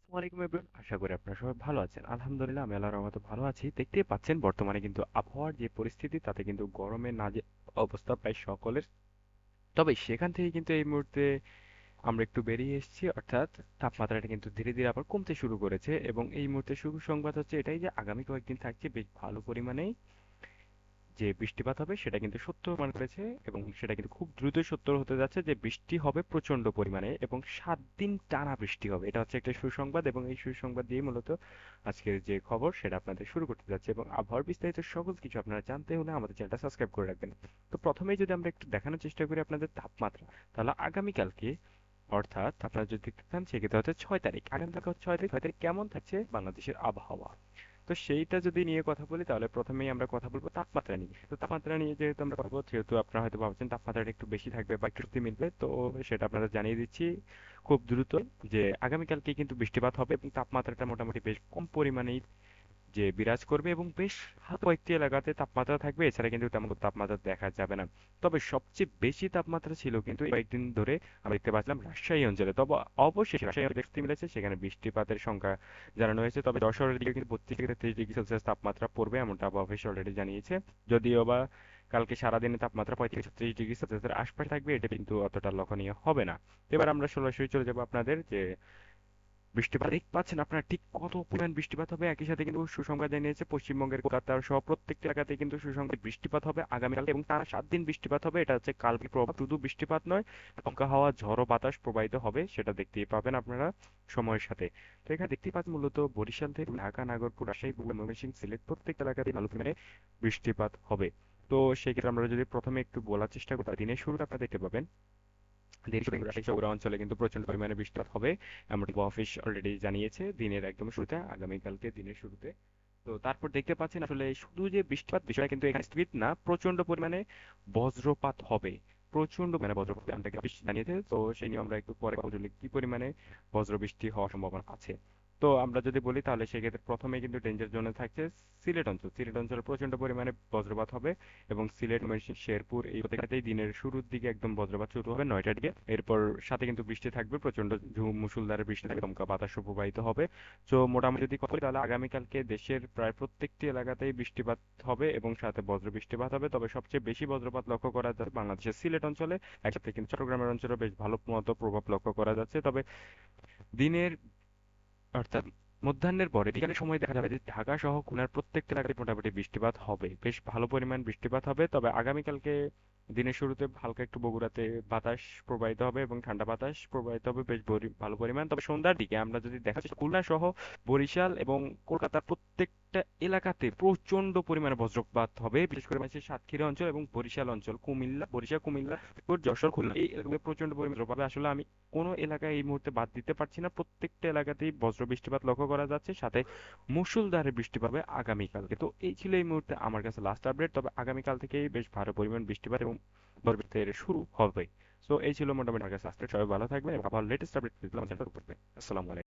ওয়ালাইকুম এভরিওয়ান, আশা করি আপনারা সবাই ভালো আছেন। আলহামদুলিল্লাহ আমি আল্লাহর রহমতে ভালো আছি। দেখতেই পাচ্ছেন বর্তমানে কিন্তু আবহাওয়ার যে পরিস্থিতি তাতে কিন্তু গরমে নাজেহাল অবস্থা প্রায় সকলের। তবে সেখান থেকে কিন্তু এই মুহূর্তে আমরা একটু বেরিয়ে এসেছি, অর্থাৎ তাপমাত্রাটা কিন্তু ধীরে ধীরে আবার কমতে শুরু করেছে এবং এই মুহূর্তে সুসংবাদ হচ্ছে এটাই যে আগামী কয়েকদিন থাকছে বেশ ভালো পরিমাণেই যে বৃষ্টিপাত হবে সেটা কিন্তু সত্য প্রমাণ করেছে এবং সেটা কিন্তু খুব দ্রুতই সত্য হতে যাচ্ছে যে বৃষ্টি হবে প্রচন্ড পরিমাণে এবং 7 দিন টানা বৃষ্টি হবে। এটা হচ্ছে একটা সুসংবাদ এবং এই সুসংবাদ দিয়ে মূলত আজকের যে খবর সেটা আপনাদের শুরু করতে যাচ্ছে এবং আবহাওয়ার বিস্তারিত সকল কিছু আপনারা জানতে হলে আমাদের চ্যানেলটা সাবস্ক্রাইব করে রাখবেন। তো প্রথমেই যদি আমরা একটু দেখানোর চেষ্টা করি আপনাদের তাপমাত্রা, তাহলে আগামীকালকে অর্থাৎ আপনারা যদি দেখতে চান সেক্ষেত্রে হচ্ছে 6 তারিখ, আগামীকালকে হচ্ছে 6 তারিখ। 6 তারিখ কেমন থাকছে বাংলাদেশের আবহাওয়া, তো সেইটা যদি নিয়ে কথা বলি তাহলে প্রথমেই আমরা কথা বলবো তাপমাত্রা নিয়ে। তো তাপমাত্রা নিয়ে যেহেতু আমরা কথা বলবো সেহেতু আপনারা হয়তো ভাবছেন তাপমাত্রাটা একটু বেশি থাকবে বা একটু সত্যি মিলবে, তো সেটা আপনারা জানিয়ে দিচ্ছি খুব দ্রুত যে আগামীকালকে কিন্তু বৃষ্টিপাত হবে এবং তাপমাত্রাটা মোটামুটি বেশ কম পরিমাণেই যে বিরাজ করবে এবং বেশ হালকা কয়েকটি এলাকাতে তাপমাত্রা থাকবে, এছাড়া কিন্তু তেমন কোনো তাপমাত্রা দেখা যাবে না। তবে সবচেয়ে বেশি তাপমাত্রা ছিল কিন্তু এই কয়েকদিন ধরে আমরা দেখতে পাচ্ছিলাম রাজশাহী অঞ্চলে। তবে অবশ্যই রাজশাহী অঞ্চলে দেখতে মিলেছে, সেখানে বৃষ্টিপাতের সংখ্যা জানানো হয়েছে। তবে যশোরের দিকে কিন্তু 32 থেকে 33 ডিগ্রি সেলসিয়াস তাপমাত্রা পড়বে এমনটা আবহাওয়া অফিস অলরেডি জানিয়েছে। যদিও বা কালকে সারাদিনে তাপমাত্রা 35 থেকে 36 ডিগ্রি সেলসিয়াসের আশপাশে থাকবে, এটা কিন্তু অতটা লক্ষণীয় হবে না। তো এবার আমরা সরাসরি চলে যাবো আপনাদের যে বৃষ্টিপাত দেখতে পাচ্ছেন আপনারা ঠিক কত পরিমাণ বৃষ্টিপাত হবে। একই সাথে কিন্তু সুসংবাদ জানিয়েছে পশ্চিমবঙ্গের কলকাতা সহ প্রত্যেকটি এলাকাতে কিন্তু সুসংবাদ বৃষ্টিপাত হবে আগামীকাল এবং টানা 7 দিন বৃষ্টিপাত হবে। এটা হচ্ছে কালকে প্রভাব, শুধু বৃষ্টিপাত নয়, দমকা হাওয়া ঝড়ো বাতাস প্রবাহিত হবে, সেটা দেখতেই পাবেন আপনারা সময়ের সাথে। তো এখানে দেখতেই পাচ্ছেন মূলত বরিশাল থেকে ঢাকা, নাগরপুর, রাজশাহী, বগুড়া, ময়মনসিংহ, সিলেট প্রত্যেকটা এলাকাতেই ভালো পরিমাণে বৃষ্টিপাত হবে। তো সেক্ষেত্রে আমরা যদি প্রথমে একটু বলার চেষ্টা করি, দিনের শুরুটা আপনারা দেখতে পাবেন রাজশাহী সৌরা অঞ্চলে কিন্তু প্রচন্ড পরিমাণে বৃষ্টিপাত হবে এমনটি অফিস অলরেডি জানিয়েছে দিনের একদম শুরুতে, আগামীকালকে দিনের শুরুতে। তো তারপর দেখতে পাচ্ছেন আসলে শুধু যে বৃষ্টিপাত বিষয়টা কিন্তু এখানে স্থগিত না, প্রচন্ড পরিমাণে বজ্রপাত হবে। প্রচন্ড মানে বজ্রপাত আমাদেরকে অফিস জানিয়েছে, তো সেই নিয়ে আমরা একটু পরে কথা বলি কি পরিমাণে বজ্র বৃষ্টি হওয়ার সম্ভাবনা আছে। তো আমরা যদি বলি তাহলে সেক্ষেত্রে প্রথমে কিন্তু ডেঞ্জার জোনে থাকছে সিলেট অঞ্চল। সিলেট অঞ্চলে প্রচন্ড পরিমাণে বজ্রপাত হবে এবং সিলেট, ময়মনসিংহ, শেরপুর এই প্রত্যেকটাতেই দিনের শুরুর দিকে একদম বজ্রপাত শুরু হবে 9টার দিকে। এরপর সাথে কিন্তু বৃষ্টি থাকবে, প্রচন্ড মুষলধারে বৃষ্টি থাকবে, দমকা বাতাসও প্রবাহিত হবে। তো মোটামুটি যদি কথা বলি তাহলে আগামীকালকে দেশের প্রায় প্রত্যেকটি এলাকাতেই বৃষ্টিপাত হবে এবং সাথে বজ্র বৃষ্টিপাত হবে। তবে সবচেয়ে বেশি বজ্রপাত লক্ষ্য করা যাচ্ছে বাংলাদেশের সিলেট অঞ্চলে, একসাথে কিন্তু চট্টগ্রামের অঞ্চলে বেশ ভালো মতো প্রভাব লক্ষ্য করা যাচ্ছে। তবে দিনের অর্থাৎ মধ্যাহ্নের পরে বিকালের সময় দেখা যাবে যে ঢাকা সহ খুলনার প্রত্যেকটা এলাকায় মোটামুটি বৃষ্টিপাত হবে, বেশ ভালো পরিমাণ বৃষ্টিপাত হবে। তবে আগামীকালকে দিনের শুরুতে হালকা একটু বগুড়াতে বাতাস প্রবাহিত হবে এবং ঠান্ডা বাতাস প্রবাহিত হবে বেশ ভালো পরিমাণ। তবে সন্ধ্যার দিকে আমরা যদি দেখা যাচ্ছে খুলনা সহ বরিশাল এবং কলকাতার প্রত্যেকটা এলাকাতে প্রচন্ড পরিমাণে বজ্রপাত হবে, বিশেষ করে মানে সাতক্ষীরা অঞ্চল এবং বরিশাল অঞ্চল, কুমিল্লা, বরিশাল, কুমিল্লা, যশোর, খুলনা এই এলাকাগুলো প্রচন্ড পরিমাণে বজ্রপাত হবে। আসলে আমি কোনো এলাকায় এই মুহূর্তে বাদ দিতে পারছি না, প্রত্যেকটা এলাকাতেই বজ্র বৃষ্টিপাত লক্ষ্য করা যাচ্ছে, সাথে মুষলধারে বৃষ্টি পাবে আগামীকালকে। তো এই ছিল এই মুহূর্তে আমার কাছে লাস্ট আপডেট। তবে আগামীকাল থেকেই বেশ ভালো পরিমাণ বৃষ্টিপাত এবং বজ্রপাতের শুরু হবে। তো এই ছিল মোটামুটি আমার কাছে লাস্ট আপডেট। সবাই ভালো থাকবেন এবং আবার লেটেস্ট আপডেট পেতে আমার চ্যানেলটা করবেন। আসসালামু আলাইকুম।